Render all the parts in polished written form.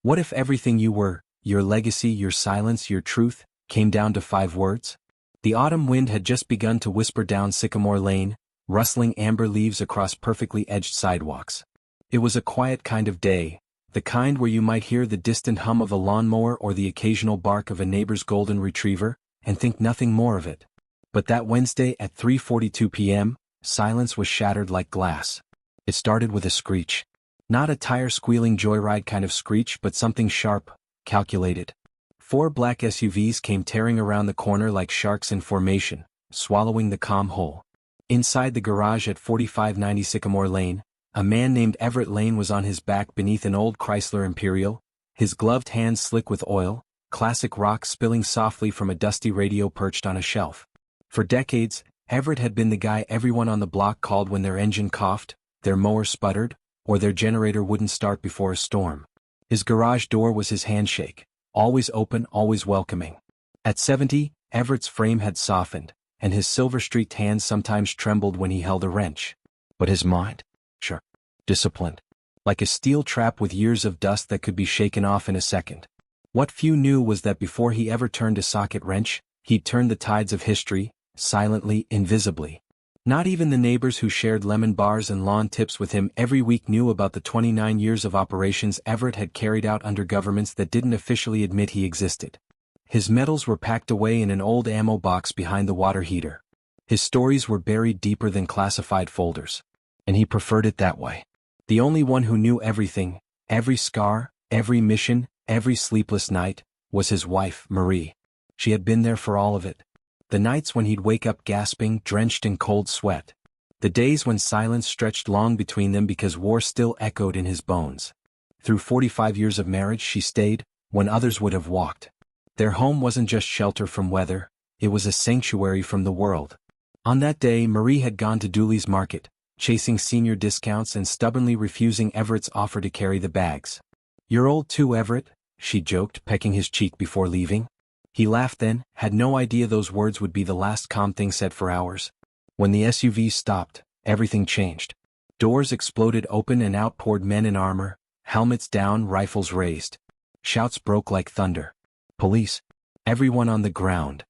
What if everything you were, your legacy, your silence, your truth, came down to 5 words? The autumn wind had just begun to whisper down Sycamore Lane, rustling amber leaves across perfectly edged sidewalks. It was a quiet kind of day, the kind where you might hear the distant hum of a lawnmower or the occasional bark of a neighbor's golden retriever, and think nothing more of it. But that Wednesday at 3:42 p.m., silence was shattered like glass. It started with a screech. Not a tire-squealing joyride kind of screech, but something sharp, calculated. 4 black SUVs came tearing around the corner like sharks in formation, swallowing the calm whole. Inside the garage at 4590 Sycamore Lane, a man named Everett Lane was on his back beneath an old Chrysler Imperial, his gloved hands slick with oil, classic rock spilling softly from a dusty radio perched on a shelf. For decades, Everett had been the guy everyone on the block called when their engine coughed, their mower sputtered, or their generator wouldn't start before a storm. His garage door was his handshake, always open, always welcoming. At 70, Everett's frame had softened, and his silver-streaked hands sometimes trembled when he held a wrench. But his mind? Sure. Disciplined. Like a steel trap with years of dust that could be shaken off in a second. What few knew was that before he ever turned a socket wrench, he'd turned the tides of history, silently, invisibly. Not even the neighbors who shared lemon bars and lawn tips with him every week knew about the 29 years of operations Everett had carried out under governments that didn't officially admit he existed. His medals were packed away in an old ammo box behind the water heater. His stories were buried deeper than classified folders. And he preferred it that way. The only one who knew everything, every scar, every mission, every sleepless night, was his wife, Marie. She had been there for all of it. The nights when he'd wake up gasping, drenched in cold sweat. The days when silence stretched long between them because war still echoed in his bones. Through 45 years of marriage she stayed, when others would have walked. Their home wasn't just shelter from weather, it was a sanctuary from the world. On that day Marie had gone to Dooley's Market, chasing senior discounts and stubbornly refusing Everett's offer to carry the bags. "You're old too, Everett," she joked, pecking his cheek before leaving. He laughed then, had no idea those words would be the last calm thing said for hours. When the SUV stopped, everything changed. Doors exploded open and out poured men in armor, helmets down, rifles raised. Shouts broke like thunder. "Police!" Everyone on the ground.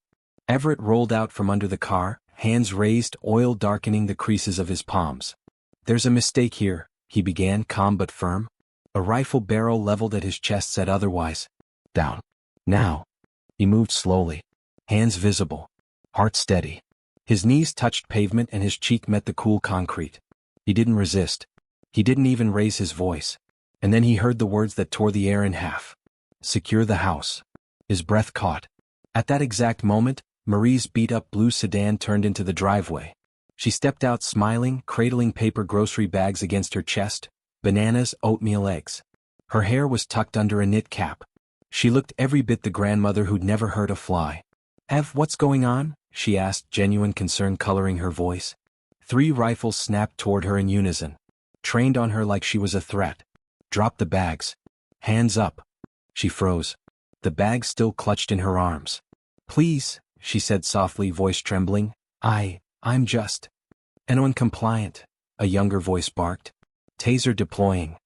Everett rolled out from under the car, hands raised, oil darkening the creases of his palms. "There's a mistake here," he began, calm but firm. A rifle barrel leveled at his chest said otherwise. "Down. Now." He moved slowly. Hands visible. Heart steady. His knees touched pavement and his cheek met the cool concrete. He didn't resist. He didn't even raise his voice. And then he heard the words that tore the air in half. "Secure the house." His breath caught. At that exact moment, Marie's beat-up blue sedan turned into the driveway. She stepped out smiling, cradling paper grocery bags against her chest, bananas, oatmeal, eggs. Her hair was tucked under a knit cap. She looked every bit the grandmother who'd never hurt a fly. "Ev, what's going on?" she asked, genuine concern coloring her voice. 3 rifles snapped toward her in unison. Trained on her like she was a threat. "Drop the bags. Hands up." She froze. The bags still clutched in her arms. "Please," she said softly, voice trembling. I'm just an uncompliant," a younger voice barked. "Taser deploying."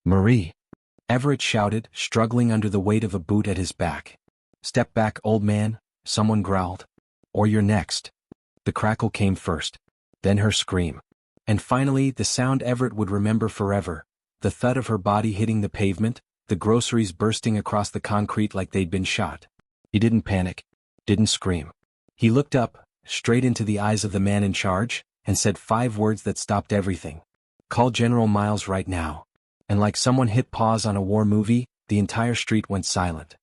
"Marie," Everett shouted, struggling under the weight of a boot at his back. "Step back, old man," someone growled. "Or you're next." The crackle came first. Then her scream. And finally, the sound Everett would remember forever. The thud of her body hitting the pavement, the groceries bursting across the concrete like they'd been shot. He didn't panic. Didn't scream. He looked up, straight into the eyes of the man in charge, and said 5 words that stopped everything. "Call General Miles right now." And like someone hit pause on a war movie, the entire street went silent.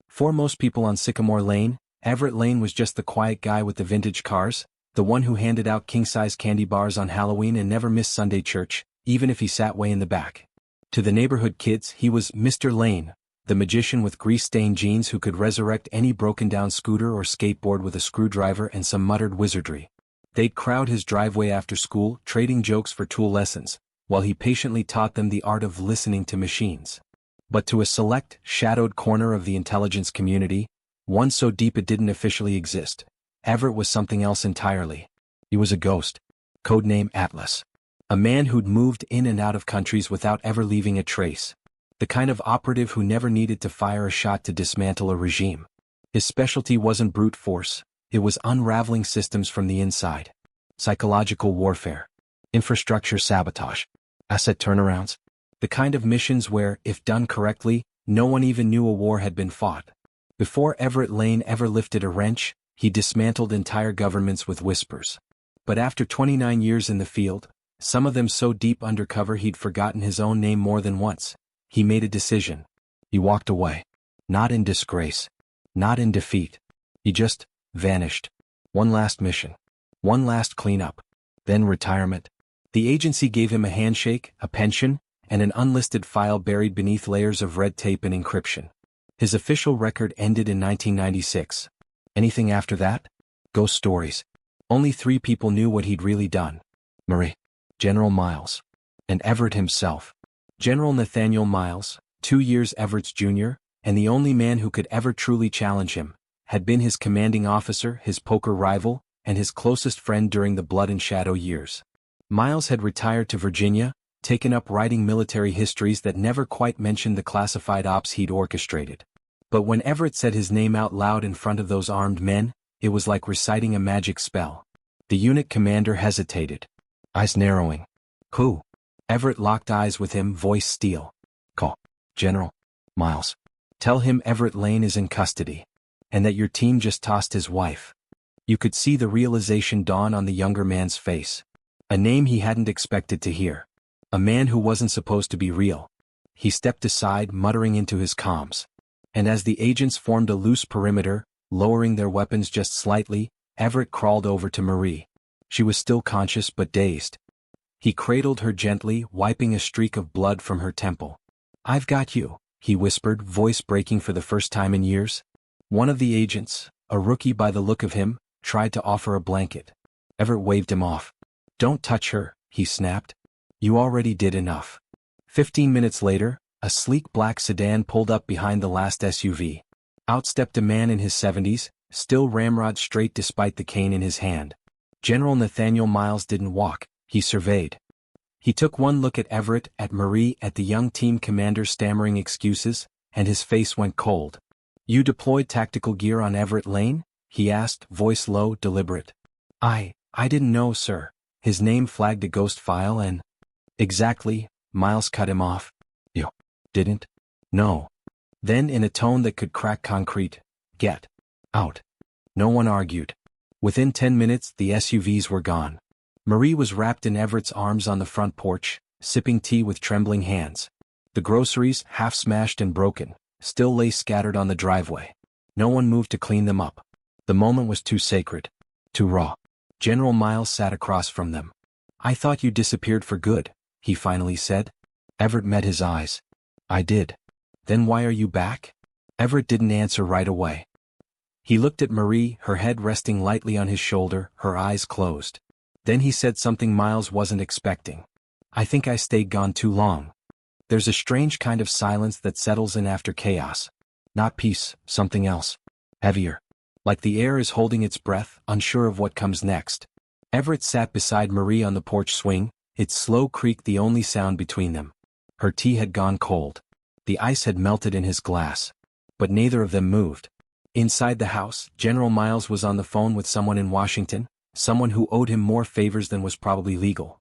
For most people on Sycamore Lane, Everett Lane was just the quiet guy with the vintage cars, the one who handed out king-size candy bars on Halloween and never missed Sunday church, even if he sat way in the back. To the neighborhood kids, he was Mr. Lane, the magician with grease-stained jeans who could resurrect any broken-down scooter or skateboard with a screwdriver and some muttered wizardry. They'd crowd his driveway after school, trading jokes for tool lessons, while he patiently taught them the art of listening to machines. But to a select, shadowed corner of the intelligence community, one so deep it didn't officially exist, Everett was something else entirely. He was a ghost. Codename Atlas. A man who'd moved in and out of countries without ever leaving a trace. The kind of operative who never needed to fire a shot to dismantle a regime. His specialty wasn't brute force, it was unraveling systems from the inside. Psychological warfare. Infrastructure sabotage. Asset turnarounds. The kind of missions where, if done correctly, no one even knew a war had been fought. Before Everett Lane ever lifted a wrench, he dismantled entire governments with whispers. But after 29 years in the field, some of them so deep undercover he'd forgotten his own name more than once, he made a decision. He walked away. Not in disgrace. Not in defeat. He just vanished. One last mission. One last cleanup. Then retirement. The agency gave him a handshake, a pension, and an unlisted file buried beneath layers of red tape and encryption. His official record ended in 1996. Anything after that? Ghost stories. Only 3 people knew what he'd really done. Marie, General Miles, and Everett himself. General Nathaniel Miles, 2 years Everett's junior, and the only man who could ever truly challenge him, had been his commanding officer, his poker rival, and his closest friend during the blood and shadow years. Miles had retired to Virginia, taken up writing military histories that never quite mentioned the classified ops he'd orchestrated. But when Everett said his name out loud in front of those armed men, it was like reciting a magic spell. The unit commander hesitated. Eyes narrowing. Who? Everett locked eyes with him, voice steel. Call. General. Miles. Tell him Everett Lane is in custody. And that your team just tossed his wife. You could see the realization dawn on the younger man's face. A name he hadn't expected to hear. A man who wasn't supposed to be real. He stepped aside, muttering into his comms. And as the agents formed a loose perimeter, lowering their weapons just slightly, Everett crawled over to Marie. She was still conscious but dazed. He cradled her gently, wiping a streak of blood from her temple. I've got you, he whispered, voice breaking for the first time in years. One of the agents, a rookie by the look of him, tried to offer a blanket. Everett waved him off. Don't touch her, he snapped. You already did enough. 15 minutes later, a sleek black sedan pulled up behind the last SUV. Out stepped a man in his 70s, still ramrod straight despite the cane in his hand. General Nathaniel Miles didn't walk, he surveyed. He took one look at Everett, at Marie, at the young team commander stammering excuses, and his face went cold. You deployed tactical gear on Everett Lane? He asked, voice low, deliberate. I didn't know, sir. His name flagged a ghost file and... Exactly, Miles cut him off. You didn't? No. Then in a tone that could crack concrete, get out. No one argued. Within 10 minutes the SUVs were gone. Marie was wrapped in Everett's arms on the front porch, sipping tea with trembling hands. The groceries, half smashed and broken, still lay scattered on the driveway. No one moved to clean them up. The moment was too sacred. Too raw. General Miles sat across from them. I thought you disappeared for good, he finally said. Everett met his eyes. I did. Then why are you back? Everett didn't answer right away. He looked at Marie, her head resting lightly on his shoulder, her eyes closed. Then he said something Miles wasn't expecting. I think I stayed gone too long. There's a strange kind of silence that settles in after chaos. Not peace, something else. Heavier. Like the air is holding its breath, unsure of what comes next. Everett sat beside Marie on the porch swing, its slow creak the only sound between them. Her tea had gone cold. The ice had melted in his glass. But neither of them moved. Inside the house, General Miles was on the phone with someone in Washington, someone who owed him more favors than was probably legal.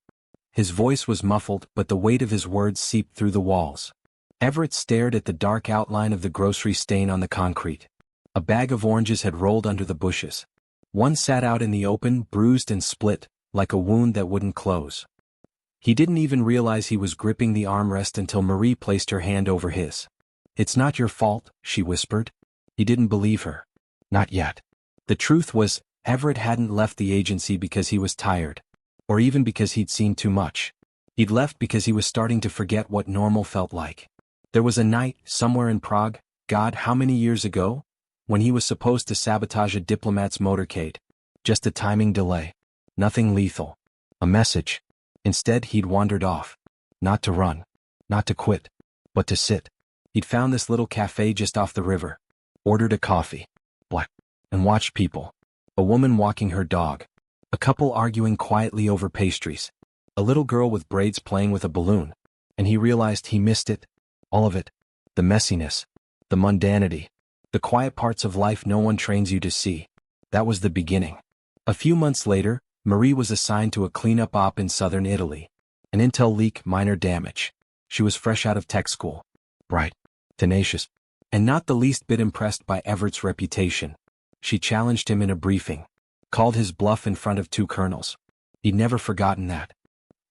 His voice was muffled, but the weight of his words seeped through the walls. Everett stared at the dark outline of the grocery stain on the concrete. A bag of oranges had rolled under the bushes. One sat out in the open, bruised and split, like a wound that wouldn't close. He didn't even realize he was gripping the armrest until Marie placed her hand over his. It's not your fault, she whispered. He didn't believe her. Not yet. The truth was, Everett hadn't left the agency because he was tired. Or even because he'd seen too much. He'd left because he was starting to forget what normal felt like. There was a night, somewhere in Prague, God, how many years ago? When he was supposed to sabotage a diplomat's motorcade. Just a timing delay. Nothing lethal. A message. Instead he'd wandered off. Not to run. Not to quit. But to sit. He'd found this little cafe just off the river. Ordered a coffee. Black. And watched people. A woman walking her dog. A couple arguing quietly over pastries. A little girl with braids playing with a balloon. And he realized he missed it. All of it. The messiness. The mundanity. The quiet parts of life no one trains you to see. That was the beginning. A few months later, Marie was assigned to a cleanup op in southern Italy. An intel leak, minor damage. She was fresh out of tech school. Bright. Tenacious. And not the least bit impressed by Everett's reputation. She challenged him in a briefing. Called his bluff in front of 2 colonels. He'd never forgotten that.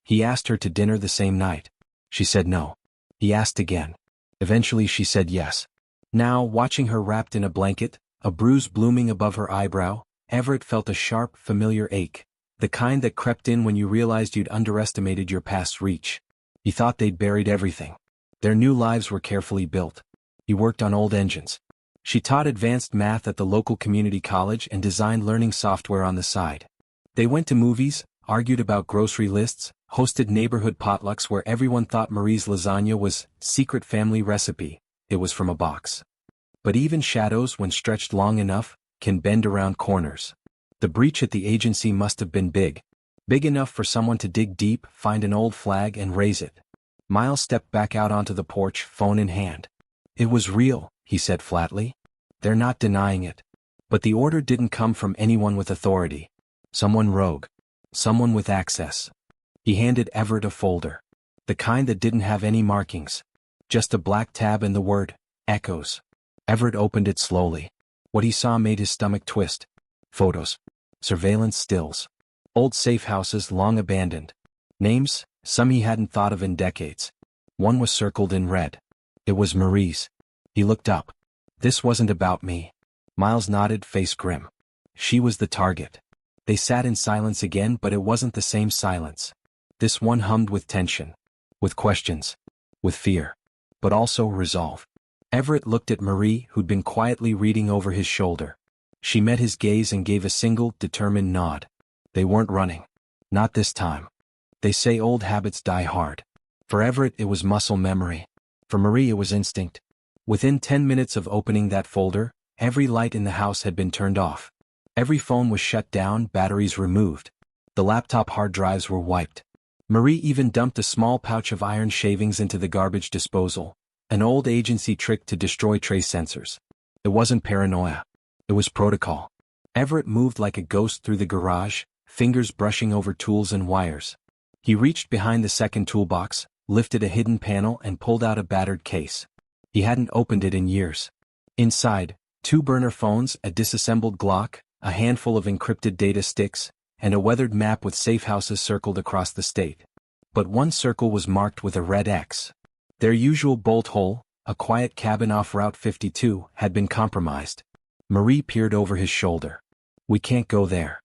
He asked her to dinner the same night. She said no. He asked again. Eventually she said yes. Now, watching her wrapped in a blanket, a bruise blooming above her eyebrow, Everett felt a sharp, familiar ache. The kind that crept in when you realized you'd underestimated your past's reach. He thought they'd buried everything. Their new lives were carefully built. He worked on old engines. She taught advanced math at the local community college and designed learning software on the side. They went to movies, argued about grocery lists, hosted neighborhood potlucks where everyone thought Marie's lasagna was secret family recipe. It was from a box. But even shadows, when stretched long enough, can bend around corners. The breach at the agency must have been big. Big enough for someone to dig deep, find an old flag and raise it. Miles stepped back out onto the porch, phone in hand. It was real, he said flatly. They're not denying it. But the order didn't come from anyone with authority. Someone rogue. Someone with access. He handed Everett a folder. The kind that didn't have any markings. Just a black tab and the word, Echoes. Everett opened it slowly. What he saw made his stomach twist. Photos. Surveillance stills. Old safe houses long abandoned. Names, some he hadn't thought of in decades. One was circled in red. It was Marie's. He looked up. This wasn't about me. Miles nodded, face grim. She was the target. They sat in silence again, but it wasn't the same silence. This one hummed with tension. With questions. With fear. But also resolve. Everett looked at Marie, who'd been quietly reading over his shoulder. She met his gaze and gave a single, determined nod. They weren't running. Not this time. They say old habits die hard. For Everett it was muscle memory. For Marie it was instinct. Within 10 minutes of opening that folder, every light in the house had been turned off. Every phone was shut down, batteries removed. The laptop hard drives were wiped. Marie even dumped a small pouch of iron shavings into the garbage disposal, an old agency trick to destroy trace sensors. It wasn't paranoia. It was protocol. Everett moved like a ghost through the garage, fingers brushing over tools and wires. He reached behind the second toolbox, lifted a hidden panel and pulled out a battered case. He hadn't opened it in years. Inside, 2 burner phones, a disassembled Glock, a handful of encrypted data sticks, and a weathered map with safe houses circled across the state. But one circle was marked with a red X. Their usual bolt hole, a quiet cabin off Route 52, had been compromised. Marie peered over his shoulder. We can't go there.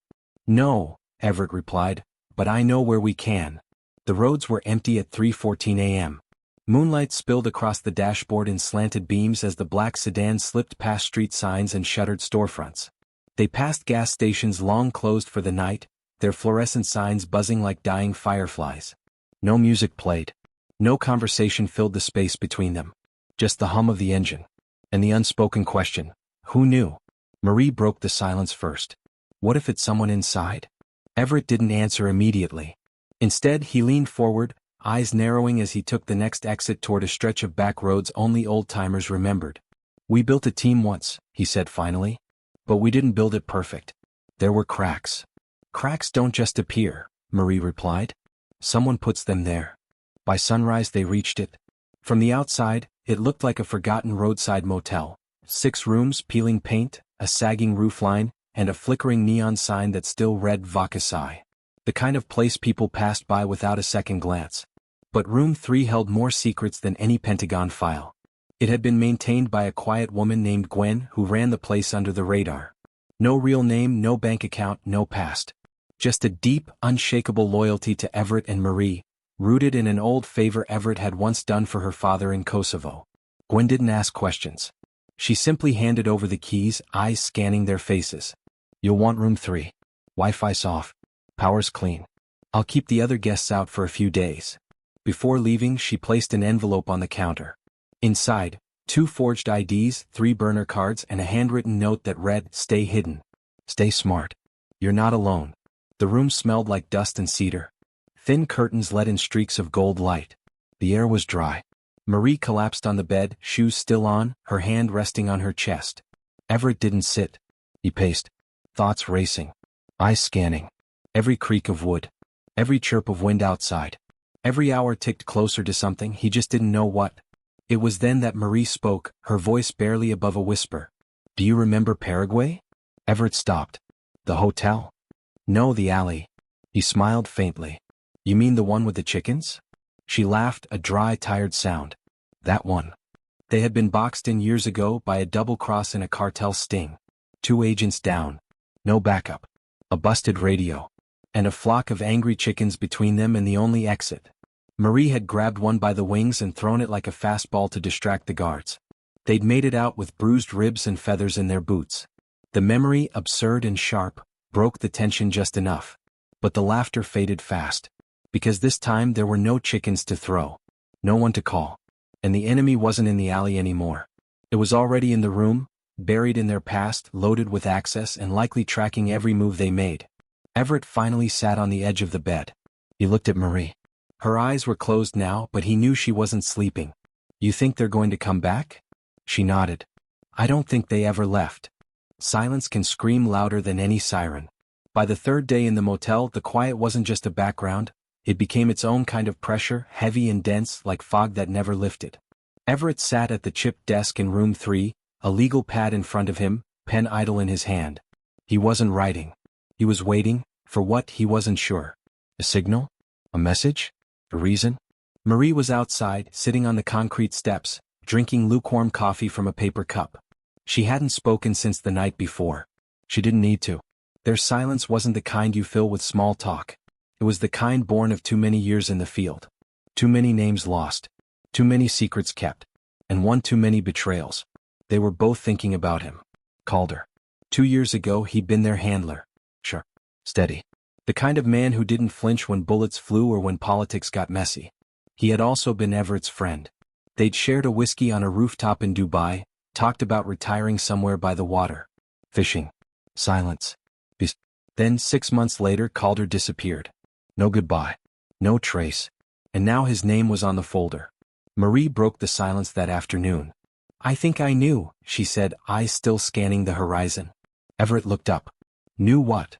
No, Everett replied, but I know where we can. The roads were empty at 3:14 a.m. Moonlight spilled across the dashboard in slanted beams as the black sedan slipped past street signs and shuttered storefronts. They passed gas stations long closed for the night, their fluorescent signs buzzing like dying fireflies. No music played. No conversation filled the space between them. Just the hum of the engine. And the unspoken question, who knew? Marie broke the silence first. What if it's someone inside? Everett didn't answer immediately. Instead, he leaned forward, eyes narrowing as he took the next exit toward a stretch of back roads only old-timers remembered. We built a team once, he said finally. But we didn't build it perfect. There were cracks. Cracks don't just appear, Marie replied. Someone puts them there. By sunrise they reached it. From the outside, it looked like a forgotten roadside motel. 6 rooms, peeling paint, a sagging roofline, and a flickering neon sign that still read Vakasai. The kind of place people passed by without a second glance. But room 3 held more secrets than any Pentagon file. It had been maintained by a quiet woman named Gwen who ran the place under the radar. No real name, no bank account, no past. Just a deep, unshakable loyalty to Everett and Marie, rooted in an old favor Everett had once done for her father in Kosovo. Gwen didn't ask questions. She simply handed over the keys, eyes scanning their faces. You'll want room 3. Wi-Fi's off. Power's clean. I'll keep the other guests out for a few days. Before leaving, she placed an envelope on the counter. Inside, 2 forged IDs, 3 burner cards, and a handwritten note that read, Stay hidden. Stay smart. You're not alone. The room smelled like dust and cedar. Thin curtains let in streaks of gold light. The air was dry. Marie collapsed on the bed, shoes still on, her hand resting on her chest. Everett didn't sit. He paced. Thoughts racing. Eyes scanning. Every creak of wood. Every chirp of wind outside. Every hour ticked closer to something, he just didn't know what. It was then that Marie spoke, her voice barely above a whisper. Do you remember Paraguay? Everett stopped. The hotel? No, the alley. He smiled faintly. You mean the one with the chickens? She laughed, a dry, tired sound. That one. They had been boxed in years ago by a double cross in a cartel sting. 2 agents down. No backup. A busted radio. And a flock of angry chickens between them and the only exit. Marie had grabbed one by the wings and thrown it like a fastball to distract the guards. They'd made it out with bruised ribs and feathers in their boots. The memory, absurd and sharp, broke the tension just enough. But the laughter faded fast. Because this time there were no chickens to throw. No one to call. And the enemy wasn't in the alley anymore. It was already in the room, buried in their past, loaded with access and likely tracking every move they made. Everett finally sat on the edge of the bed. He looked at Marie. Her eyes were closed now, but he knew she wasn't sleeping. You think they're going to come back? She nodded. I don't think they ever left. Silence can scream louder than any siren. By the 3rd day in the motel, the quiet wasn't just a background, it became its own kind of pressure, heavy and dense like fog that never lifted. Everett sat at the chipped desk in room 3, a legal pad in front of him, pen idle in his hand. He wasn't writing. He was waiting, for what, he wasn't sure. A signal? A message? A reason? Marie was outside, sitting on the concrete steps, drinking lukewarm coffee from a paper cup. She hadn't spoken since the night before. She didn't need to. Their silence wasn't the kind you fill with small talk. It was the kind born of too many years in the field. Too many names lost. Too many secrets kept. And one too many betrayals. They were both thinking about him. Calder. 2 years ago he'd been their handler. Sure. Steady. The kind of man who didn't flinch when bullets flew or when politics got messy. He had also been Everett's friend. They'd shared a whiskey on a rooftop in Dubai, talked about retiring somewhere by the water. Fishing. Silence. Then 6 months later Calder disappeared. No goodbye. No trace. And now his name was on the folder. Marie broke the silence that afternoon. I think I knew, she said, eyes still scanning the horizon. Everett looked up. Knew what?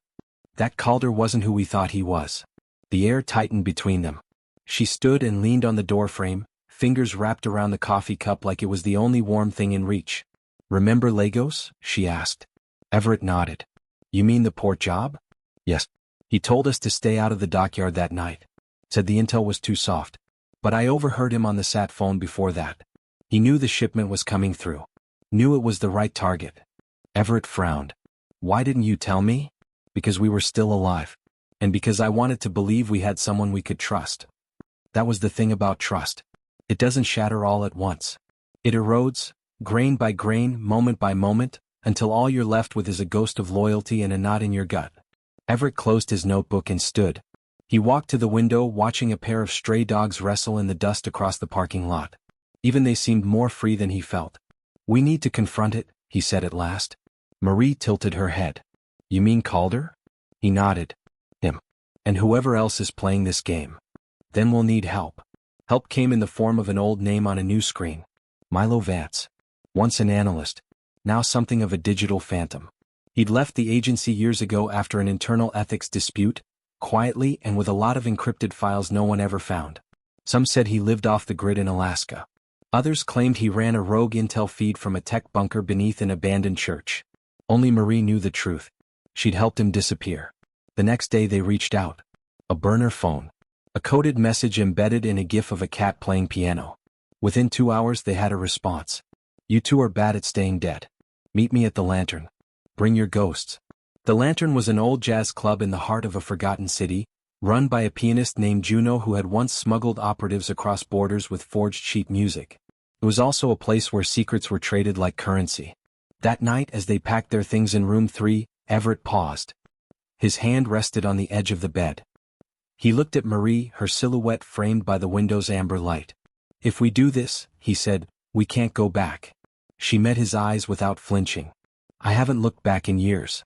That Calder wasn't who we thought he was. The air tightened between them. She stood and leaned on the doorframe, fingers wrapped around the coffee cup like it was the only warm thing in reach. Remember Lagos? She asked. Everett nodded. You mean the port job? Yes. He told us to stay out of the dockyard that night. Said the intel was too soft. But I overheard him on the sat phone before that. He knew the shipment was coming through. Knew it was the right target. Everett frowned. Why didn't you tell me? Because we were still alive. And because I wanted to believe we had someone we could trust. That was the thing about trust. It doesn't shatter all at once. It erodes, grain by grain, moment by moment, until all you're left with is a ghost of loyalty and a knot in your gut. Everett closed his notebook and stood. He walked to the window, watching a pair of stray dogs wrestle in the dust across the parking lot. Even they seemed more free than he felt. We need to confront it, he said at last. Marie tilted her head. You mean Calder? He nodded. Him. And whoever else is playing this game. Then we'll need help. Help came in the form of an old name on a new screen. Milo Vance. Once an analyst. Now something of a digital phantom. He'd left the agency years ago after an internal ethics dispute, quietly and with a lot of encrypted files no one ever found. Some said he lived off the grid in Alaska. Others claimed he ran a rogue intel feed from a tech bunker beneath an abandoned church. Only Marie knew the truth. She'd helped him disappear. The next day they reached out. A burner phone. A coded message embedded in a gif of a cat playing piano. Within 2 hours they had a response. You two are bad at staying dead. Meet me at the Lantern. Bring your ghosts. The Lantern was an old jazz club in the heart of a forgotten city, run by a pianist named Juno who had once smuggled operatives across borders with forged sheet music. It was also a place where secrets were traded like currency. That night as they packed their things in room 3, Everett paused. His hand rested on the edge of the bed. He looked at Marie, her silhouette framed by the window's amber light. If we do this, he said, we can't go back. She met his eyes without flinching. I haven't looked back in years.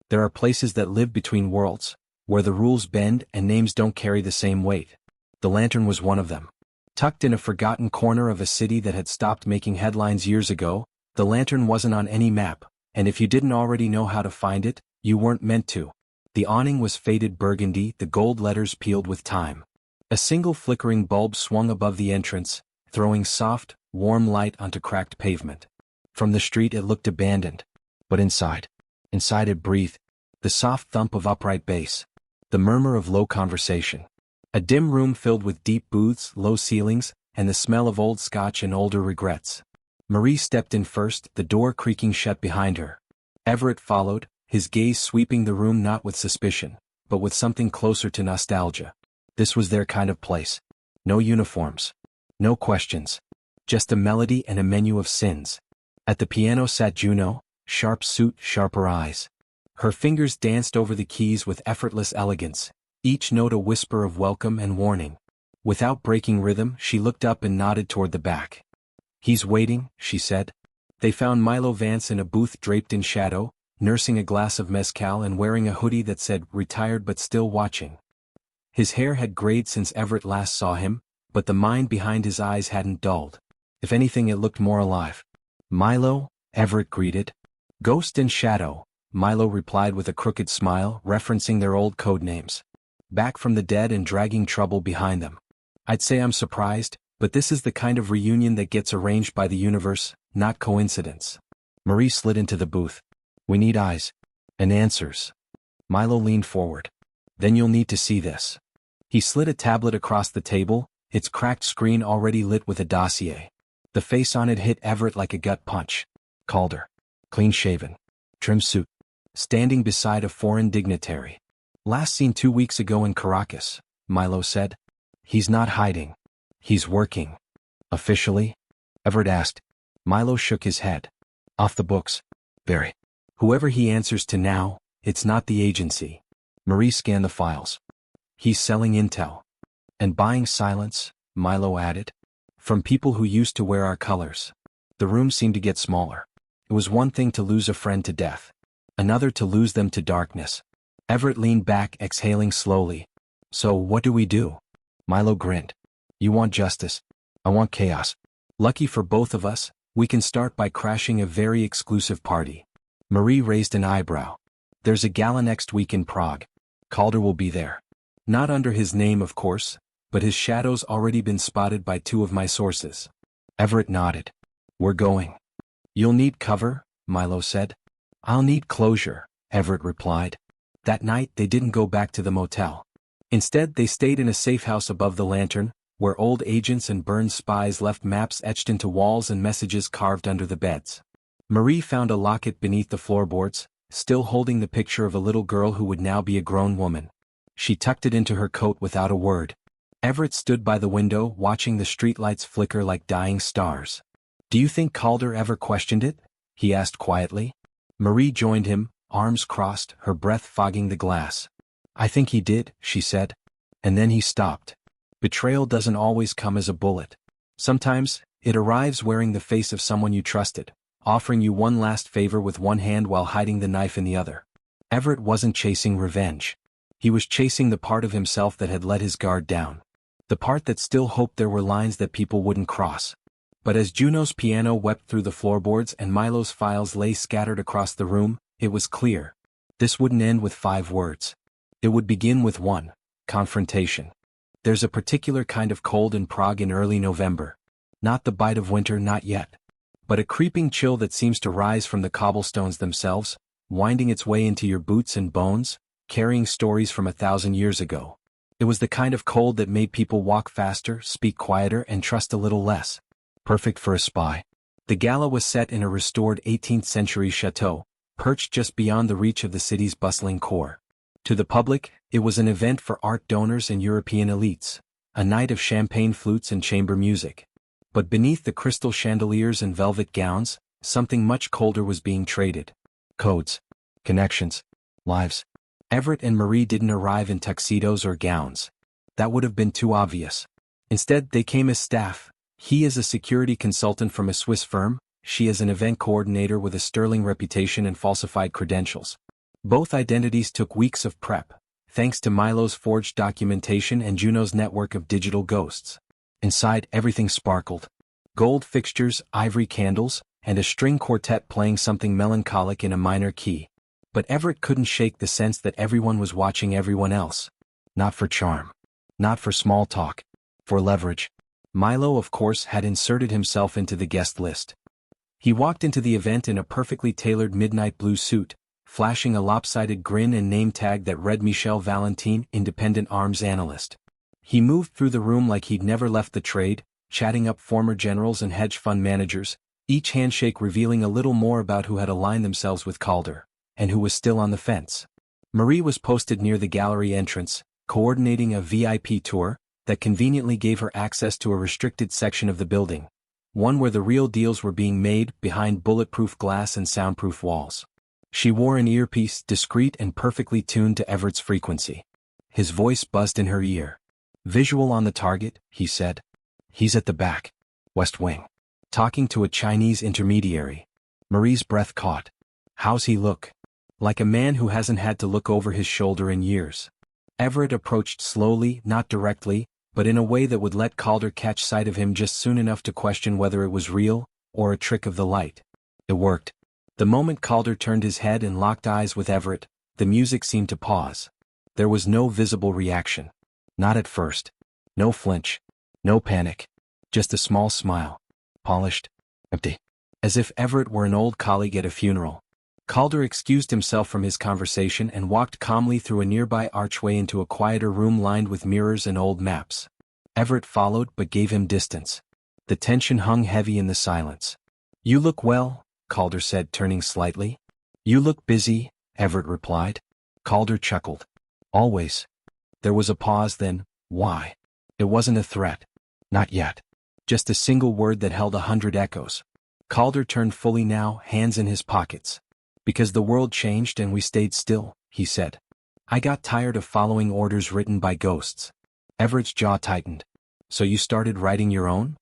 There are places that live between worlds, where the rules bend and names don't carry the same weight. The Lantern was one of them. Tucked in a forgotten corner of a city that had stopped making headlines years ago, the lantern wasn't on any map, and if you didn't already know how to find it, you weren't meant to. The awning was faded burgundy, the gold letters peeled with time. A single flickering bulb swung above the entrance, throwing soft, warm light onto cracked pavement. From the street it looked abandoned. But inside it breathed. The soft thump of upright bass. The murmur of low conversation. A dim room filled with deep booths, low ceilings, and the smell of old scotch and older regrets. Marie stepped in first, the door creaking shut behind her. Everett followed, his gaze sweeping the room not with suspicion, but with something closer to nostalgia. This was their kind of place. No uniforms. No questions. Just a melody and a menu of sins. At the piano sat Juno, sharp suit, sharper eyes. Her fingers danced over the keys with effortless elegance, each note a whisper of welcome and warning. Without breaking rhythm, she looked up and nodded toward the back. "He's waiting," she said. They found Milo Vance in a booth draped in shadow, nursing a glass of mezcal and wearing a hoodie that said, "Retired but still watching." His hair had grayed since Everett last saw him, but the mind behind his eyes hadn't dulled. If anything, it looked more alive. "Milo," Everett greeted. "Ghost and Shadow," Milo replied with a crooked smile, referencing their old code names. "Back from the dead and dragging trouble behind them. I'd say I'm surprised, but this is the kind of reunion that gets arranged by the universe, not coincidence." Marie slid into the booth. "We need eyes. And answers." Milo leaned forward. "Then you'll need to see this." He slid a tablet across the table, its cracked screen already lit with a dossier. The face on it hit Everett like a gut punch. Calder. Clean-shaven. Trim suit. Standing beside a foreign dignitary. "Last seen 2 weeks ago in Caracas," Milo said. "He's not hiding. He's working." "Officially?" Everett asked. Milo shook his head. "Off the books. Very. Whoever he answers to now, it's not the agency." Marie scanned the files. "He's selling intel. And buying silence," Milo added. "From people who used to wear our colors." The room seemed to get smaller. It was one thing to lose a friend to death. Another to lose them to darkness. Everett leaned back, exhaling slowly. "So what do we do?" Milo grinned. "You want justice. I want chaos. Lucky for both of us, we can start by crashing a very exclusive party." Marie raised an eyebrow. "There's a gala next week in Prague. Calder will be there. Not under his name, of course, but his shadow's already been spotted by 2 of my sources." Everett nodded. "We're going." "You'll need cover," Milo said. "I'll need closure," Everett replied. That night they didn't go back to the motel. Instead they stayed in a safe house above the lantern, where old agents and burned spies left maps etched into walls and messages carved under the beds. Marie found a locket beneath the floorboards, still holding the picture of a little girl who would now be a grown woman. She tucked it into her coat without a word. Everett stood by the window watching the streetlights flicker like dying stars. "Do you think Calder ever questioned it?" he asked quietly. Marie joined him, arms crossed, her breath fogging the glass. "I think he did," she said. And then he stopped. Betrayal doesn't always come as a bullet. Sometimes, it arrives wearing the face of someone you trusted, offering you one last favor with one hand while hiding the knife in the other. Everett wasn't chasing revenge. He was chasing the part of himself that had let his guard down. The part that still hoped there were lines that people wouldn't cross. But as Juno's piano wept through the floorboards and Milo's files lay scattered across the room, it was clear. This wouldn't end with 5 words. It would begin with one: confrontation. There's a particular kind of cold in Prague in early November. Not the bite of winter, not yet. But a creeping chill that seems to rise from the cobblestones themselves, winding its way into your boots and bones, carrying stories from 1,000 years ago. It was the kind of cold that made people walk faster, speak quieter, and trust a little less. Perfect for a spy. The gala was set in a restored 18th century chateau, perched just beyond the reach of the city's bustling core. To the public, it was an event for art donors and European elites, a night of champagne flutes and chamber music. But beneath the crystal chandeliers and velvet gowns, something much colder was being traded. Codes. Connections. Lives. Everett and Marie didn't arrive in tuxedos or gowns. That would have been too obvious. Instead, they came as staff, he as a security consultant from a Swiss firm, she as an event coordinator with a sterling reputation and falsified credentials. Both identities took weeks of prep, thanks to Milo's forged documentation and Juno's network of digital ghosts. Inside, everything sparkled. Gold fixtures, ivory candles, and a string quartet playing something melancholic in a minor key. But Everett couldn't shake the sense that everyone was watching everyone else. Not for charm. Not for small talk. For leverage. Milo, of course, had inserted himself into the guest list. He walked into the event in a perfectly tailored midnight blue suit, flashing a lopsided grin and name tag that read Michel Valentin, Independent Arms Analyst. He moved through the room like he'd never left the trade, chatting up former generals and hedge fund managers, each handshake revealing a little more about who had aligned themselves with Calder, and who was still on the fence. Marie was posted near the gallery entrance, coordinating a VIP tour that conveniently gave her access to a restricted section of the building, one where the real deals were being made behind bulletproof glass and soundproof walls. She wore an earpiece, discreet and perfectly tuned to Everett's frequency. His voice buzzed in her ear. "Visual on the target," he said. "He's at the back. West Wing. Talking to a Chinese intermediary." Marie's breath caught. "How's he look?" "Like a man who hasn't had to look over his shoulder in years." Everett approached slowly, not directly, but in a way that would let Calder catch sight of him just soon enough to question whether it was real, or a trick of the light. It worked. The moment Calder turned his head and locked eyes with Everett, the music seemed to pause. There was no visible reaction. Not at first. No flinch. No panic. Just a small smile. Polished. Empty. As if Everett were an old colleague at a funeral. Calder excused himself from his conversation and walked calmly through a nearby archway into a quieter room lined with mirrors and old maps. Everett followed but gave him distance. The tension hung heavy in the silence. "You look well," Calder said, turning slightly. "You look busy," Everett replied. Calder chuckled. "Always." There was a pause, then, "Why?" It wasn't a threat. Not yet. Just a single word that held 100 echoes. Calder turned fully now, hands in his pockets. "Because the world changed and we stayed still," he said. "I got tired of following orders written by ghosts." Everett's jaw tightened. "So you started writing your own?"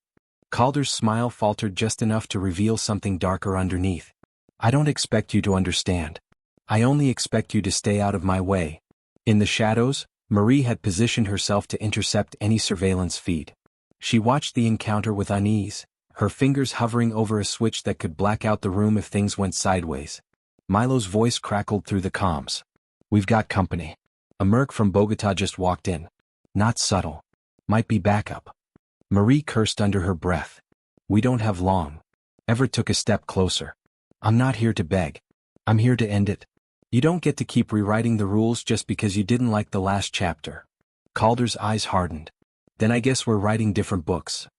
Calder's smile faltered just enough to reveal something darker underneath. "I don't expect you to understand. I only expect you to stay out of my way." In the shadows, Marie had positioned herself to intercept any surveillance feed. She watched the encounter with unease, her fingers hovering over a switch that could black out the room if things went sideways. Milo's voice crackled through the comms. "We've got company. A merc from Bogota just walked in. Not subtle. Might be backup." Marie cursed under her breath. "We don't have long." Everett took a step closer. "I'm not here to beg. I'm here to end it. You don't get to keep rewriting the rules just because you didn't like the last chapter." Calder's eyes hardened. "Then I guess we're writing different books."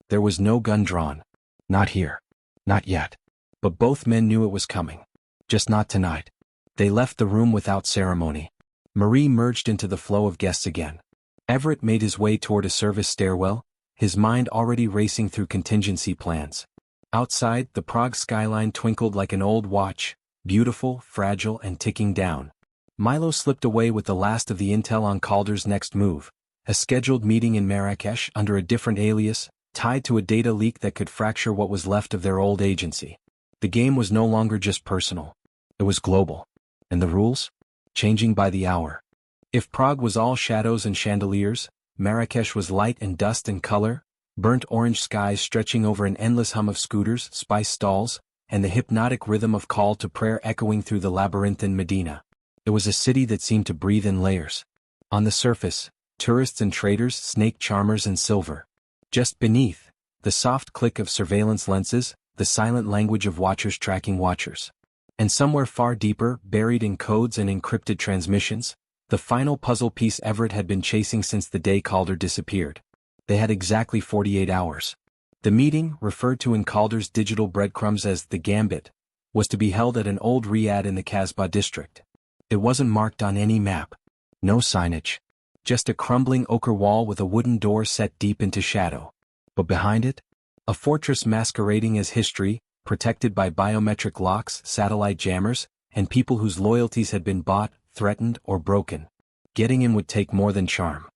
There was no gun drawn. Not here. Not yet. But both men knew it was coming. Just not tonight. They left the room without ceremony. Marie merged into the flow of guests again. Everett made his way toward a service stairwell, his mind already racing through contingency plans. Outside, the Prague skyline twinkled like an old watch, beautiful, fragile, and ticking down. Milo slipped away with the last of the intel on Calder's next move, a scheduled meeting in Marrakesh under a different alias, tied to a data leak that could fracture what was left of their old agency. The game was no longer just personal. It was global. And the rules? Changing by the hour. If Prague was all shadows and chandeliers, Marrakesh was light and dust and color, burnt orange skies stretching over an endless hum of scooters, spice stalls, and the hypnotic rhythm of call to prayer echoing through the labyrinthine Medina. It was a city that seemed to breathe in layers. On the surface, tourists and traders, snake charmers and silver. Just beneath, the soft click of surveillance lenses, the silent language of watchers tracking watchers. And somewhere far deeper, buried in codes and encrypted transmissions, the final puzzle piece Everett had been chasing since the day Calder disappeared. They had exactly 48 hours. The meeting, referred to in Calder's digital breadcrumbs as the Gambit, was to be held at an old riad in the Kasbah district. It wasn't marked on any map. No signage. Just a crumbling ochre wall with a wooden door set deep into shadow. But behind it, a fortress masquerading as history, protected by biometric locks, satellite jammers, and people whose loyalties had been bought, threatened, or broken. Getting in would take more than charm.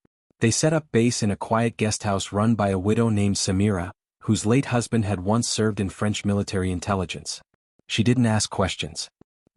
They set up base in a quiet guesthouse run by a widow named Samira, whose late husband had once served in French military intelligence. She didn't ask questions.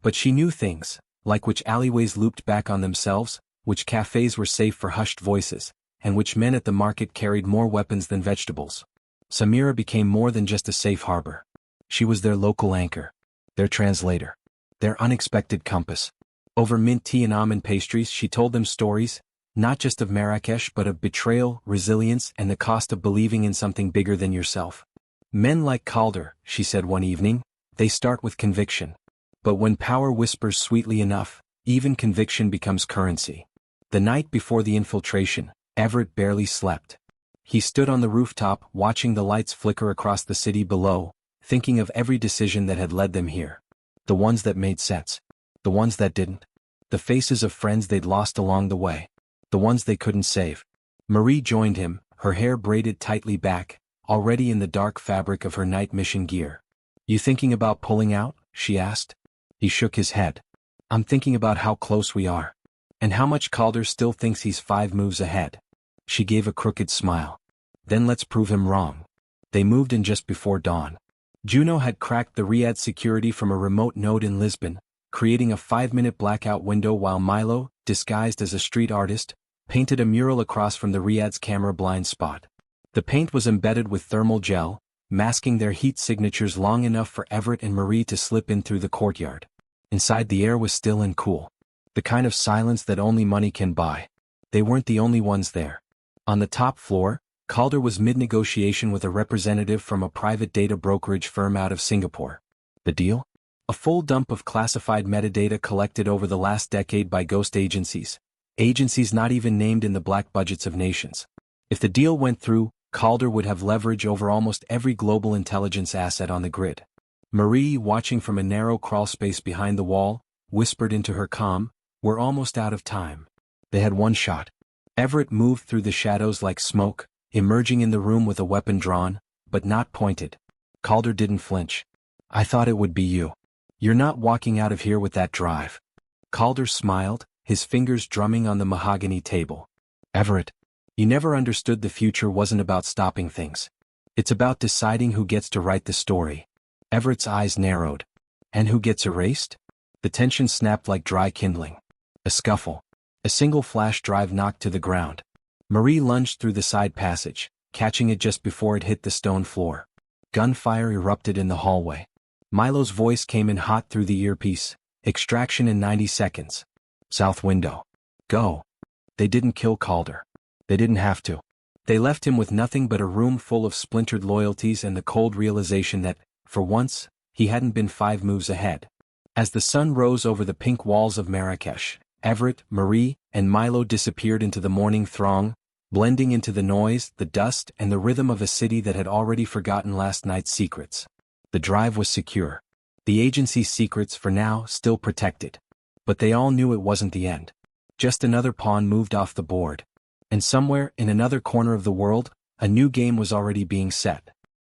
But she knew things, like which alleyways looped back on themselves, which cafes were safe for hushed voices, and which men at the market carried more weapons than vegetables. Samira became more than just a safe harbor. She was their local anchor, their translator, their unexpected compass. Over mint tea and almond pastries she told them stories, not just of Marrakesh but of betrayal, resilience, and the cost of believing in something bigger than yourself. Men like Calder, she said one evening, they start with conviction. But when power whispers sweetly enough, even conviction becomes currency. The night before the infiltration, Everett barely slept. He stood on the rooftop watching the lights flicker across the city below, thinking of every decision that had led them here. The ones that made sense. The ones that didn't. The faces of friends they'd lost along the way. The ones they couldn't save. Marie joined him, her hair braided tightly back, already in the dark fabric of her night mission gear. "You thinking about pulling out?" she asked. He shook his head. "I'm thinking about how close we are. And how much Calder still thinks he's 5 moves ahead." She gave a crooked smile. "Then let's prove him wrong." They moved in just before dawn. Juno had cracked the Riyadh security from a remote node in Lisbon, creating a 5-minute blackout window while Milo, disguised as a street artist, painted a mural across from the Riyadh's camera blind spot. The paint was embedded with thermal gel, masking their heat signatures long enough for Everett and Marie to slip in through the courtyard. Inside the air was still and cool. The kind of silence that only money can buy. They weren't the only ones there. On the top floor, Calder was mid-negotiation with a representative from a private data brokerage firm out of Singapore. The deal? A full dump of classified metadata collected over the last decade by ghost agencies. Agencies not even named in the black budgets of nations. If the deal went through, Calder would have leverage over almost every global intelligence asset on the grid. Marie, watching from a narrow crawlspace behind the wall, whispered into her comm, "We're almost out of time." They had one shot. Everett moved through the shadows like smoke, emerging in the room with a weapon drawn, but not pointed. Calder didn't flinch. "I thought it would be you. You're not walking out of here with that drive." Calder smiled, his fingers drumming on the mahogany table. "Everett, you never understood the future wasn't about stopping things. It's about deciding who gets to write the story." Everett's eyes narrowed. "And who gets erased?" The tension snapped like dry kindling. A scuffle. A single flash drive knocked to the ground. Marie lunged through the side passage, catching it just before it hit the stone floor. Gunfire erupted in the hallway. Milo's voice came in hot through the earpiece. "Extraction in 90 seconds. South window. Go." They didn't kill Calder. They didn't have to. They left him with nothing but a room full of splintered loyalties and the cold realization that, for once, he hadn't been 5 moves ahead. As the sun rose over the pink walls of Marrakesh, Everett, Marie, and Milo disappeared into the morning throng, blending into the noise, the dust, and the rhythm of a city that had already forgotten last night's secrets. The drive was secure. The agency's secrets, for now, still protected. But they all knew it wasn't the end. Just another pawn moved off the board. And somewhere, in another corner of the world, a new game was already being set.